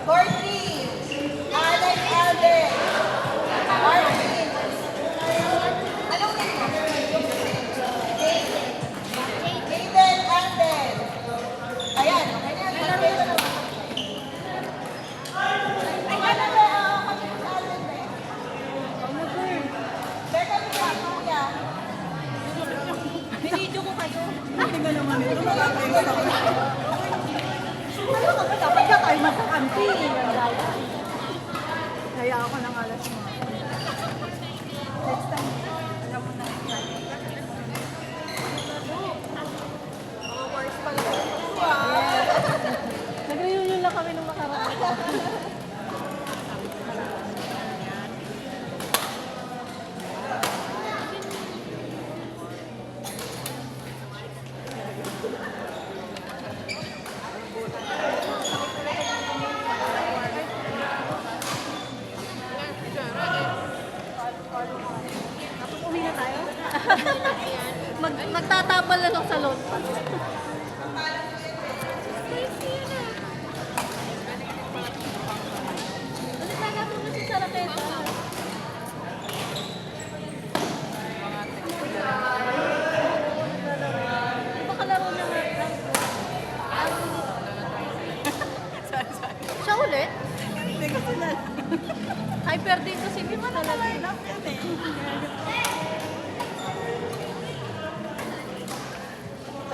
Courtney, Alex Alden, Martin, anong name mo? Jaden Alden. Ayan, okay na yan. Ay, ano ba? Kami sa Alden ba yan? Teka, kuya, kuya. Binidyo ko kayo. Hindi ka naman ito. Ano ka ba? Dapat ka tayo magkakampi. Kaya ako ng alas mo. Next time, alam mo na. Mga words pala. Nag-reunion lang kami nung nakaraan. Tapos uwi na tayo? Magtatabal na lang sa salon. Ano talaga po na si Saraketa? Di ba kalaro na nga? Siya ulit? Hindi kasi na. Hyper din kasi di ba talaga? Enough yan eh.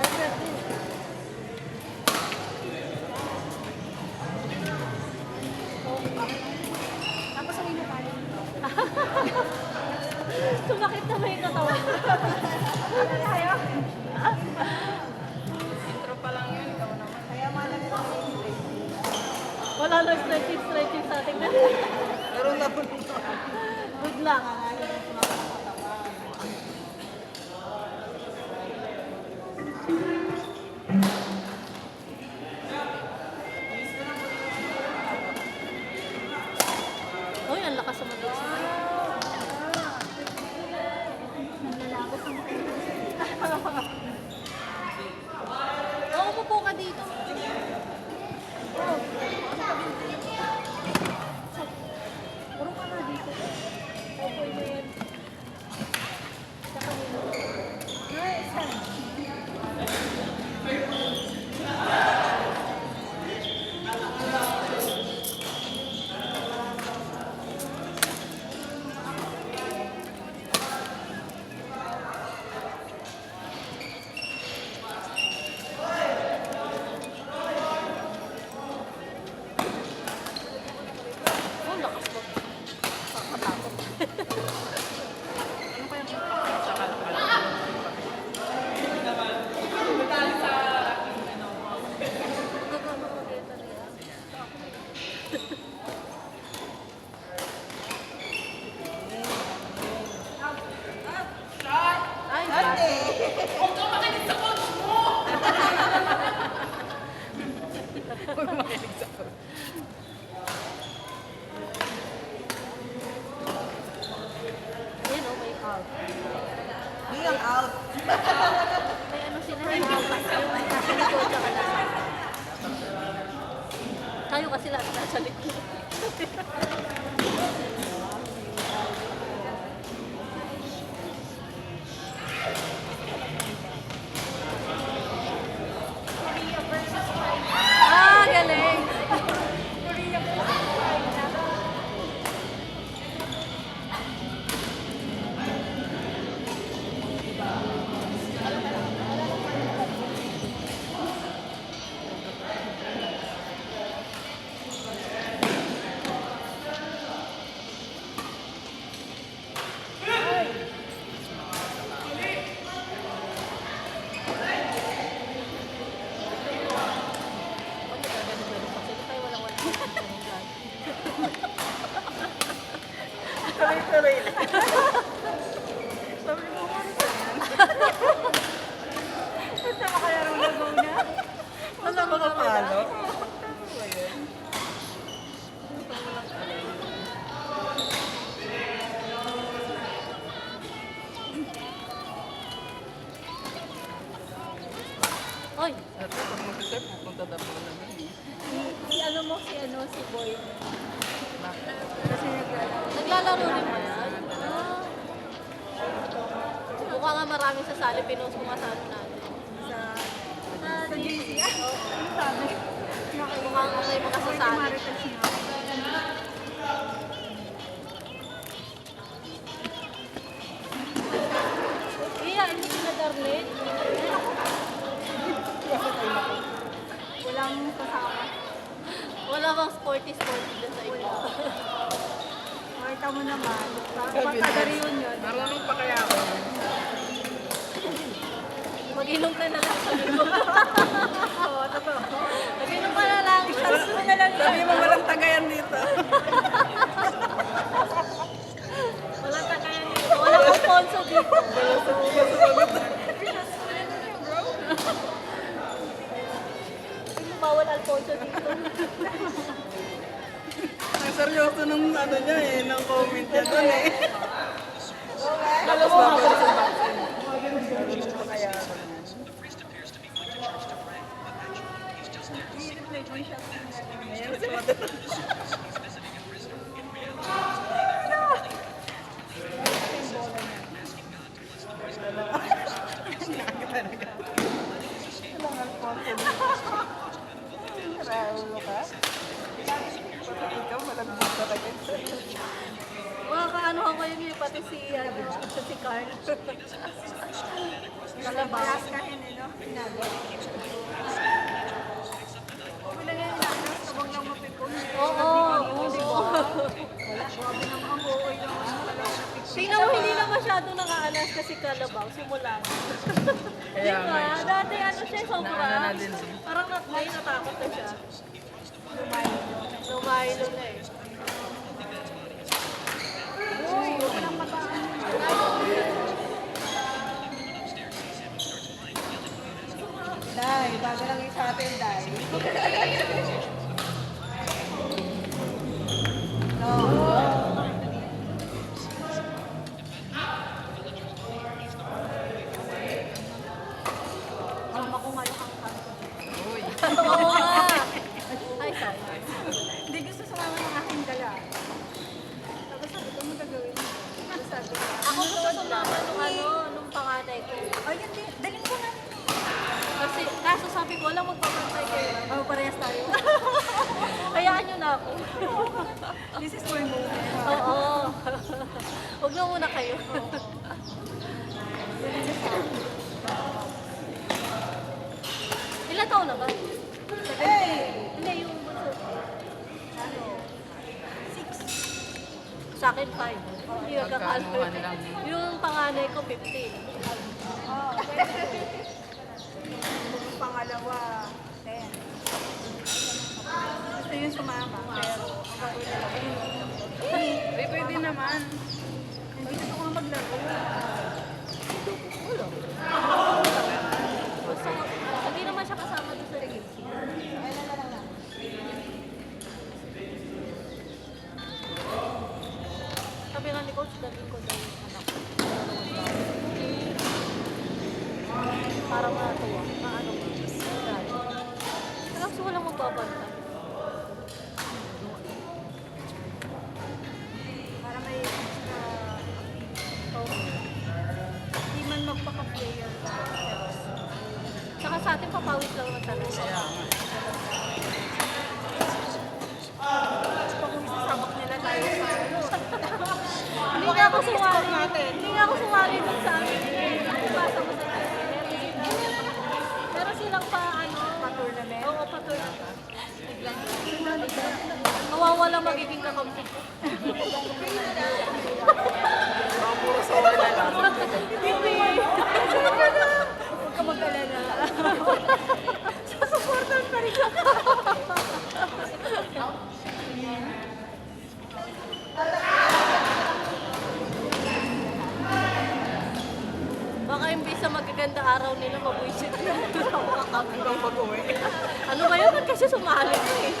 Hyper din. Tapos ang ino tayo. Sumakit na ba yung katawan mo? Ano tayo? Intro pa lang yun, ikaw naman. Kaya malam ko. Wala na stretching sa ating na. Meron na po. Good luck. Uy, ang lakas sa mga. Naglalakos ang Oo, umupo ka dito. Oh. Puro ka nga dito. Opo, yun. Saka nilo. Oh, lakas mo. Kakatakot. Ano kaya sa kalakal? Gagano ko dito nila. Ay, Ate! Huwag makinig sa ko. Ayan o, may out. Hindi ang out. May ano sila, may out. Yung nasa likod tsaka nasa. Tayo kasi lahat nasa likod. Ah, galing! Tuloy-tuloy lang. Sabi mo, ano sa yan? Basta makalaro na go na. Wala mga palo. Tama ba yun? Oy! pag mag-surf, pupunta daw po na doon. Si Boy. Bakit? Kasi naglalaro. Naglalaro rin ba yan? Ah. Mukha nga marami sa sali, pinost ko nga sa ano natin. Sa JC. Ano sabi? Mukhang may mga Sa sasali. Maritas niya. Iya, hindi sila Darlene. Walang kasama. Wala bang sporty-sporty dyan sa inyo. Makita mo naman. Parang pagka-reunion. Marunong pa kaya ako. Mag-inom ka na lang sa linggo. Oo, totoo. Mag-inom ka na lang. Chance mo na lang Sabi mo walang tagayan dito. Walang takayan dito. Walang sponsor dito. Bawal Alfonso dito. Ang seryoso nung ano niya eh, ng comment niya doon eh. Tapos babalik sa vaccine. Marunong pa kaya ako. Ayan, si Mother. Raulo ka? Ikaw, malagbog ka kayo. Makakaano ko yun eh, pati si Carl. Kalabas ka rin, no? Pinalo. Wala nga yung nakas, kabang lang mapipon. Oo, Di ba? Wala, grabe naman ang buhay ng mga kalawang napipon. tingnan mo, hindi na masyado nakaalas kasi Kalabaw, simula. Kaya Diba? nga. Dati ano siya, sobra. Naano na din eh. Parang ngayon natakot na siya. Lumaylo na eh. Uy, huwag ka nang pataan. Day, bago lang yung sa atin, Day. No. Mama ko nga yung angkas. Uy. Oo nga. Ay, sorry. Hindi gusto sumama ng aking dala. Tapos sabi ko, ano gagawin? Tapos sabi ko, Ako gusto sumama nung panganay ko. ay, hindi, daling ko natin. Kasi, kaso sabi ko, walang magpapantay kayo. Oh, parehas tayo. Hayaan nyo na ako. This is my moment. Oo. Huwag na muna kayo. Ilan taon na ba? Hey! Hindi, yung bunso. Ano? 6. Sa akin, 5. Hindi nagkakalo. Magkaanuhan lang. Yung panganay ko, 15. Oh, yung pangalawa, 10. Gusto yun sumama, pero ang gagawin nila, Uy, pwede naman. hindi gusto ko nga maglaro. Gusto ko, hindi naman siya kasama doon sa race. Sabi nga ni Coach, dalhin ko daw yung anak ko. Para matuwa. Maano ba? Kasi walang magbabantay. Para may extra Okay. hindi man magpaka-player. Tsaka sa atin, papawis lang naman talaga. Kaya nga. Pa kung isasabak nila tayo sa Hindi nga ako sumali. Hindi nga ako sumali dun sa amin. Basa mo sa Pero silang pa, ano, pa-tournament. oo, pa-tournament. Mawawala magiging kakampi ko. Baka puro soda na lang. Hindi. Huwag ka mag-alala. Susuportan pa rin ako. Baka imbis sa magaganda araw nila, mabuisit na. Hanggang pag-uwi. Ano ba yun? Ba't kasi sumali ko eh?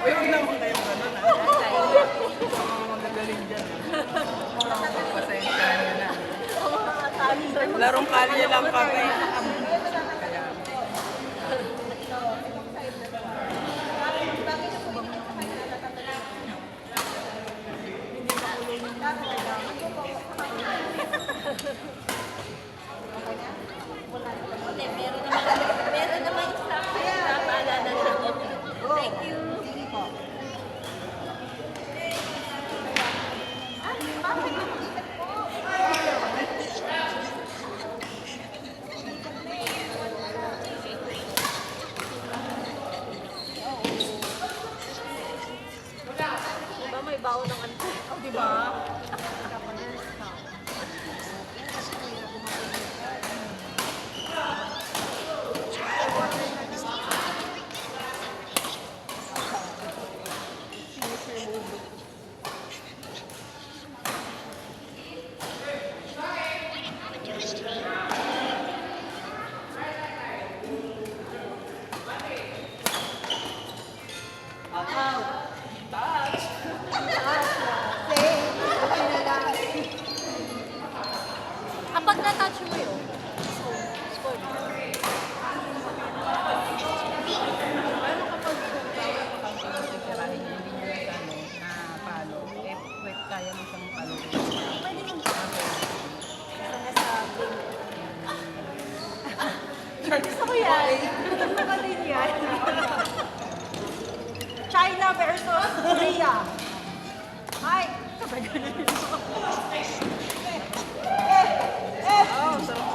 Uy, huwag naman kayong gano'n ah. Sa mga magagaling dyan. Pasensya nyo na. Ang mga atali. Larong kalye lang kami. Kaya, Gusto ko yan. Gusto ko din yan. China versus Korea. Ay, sabay ganun. Oh, sarap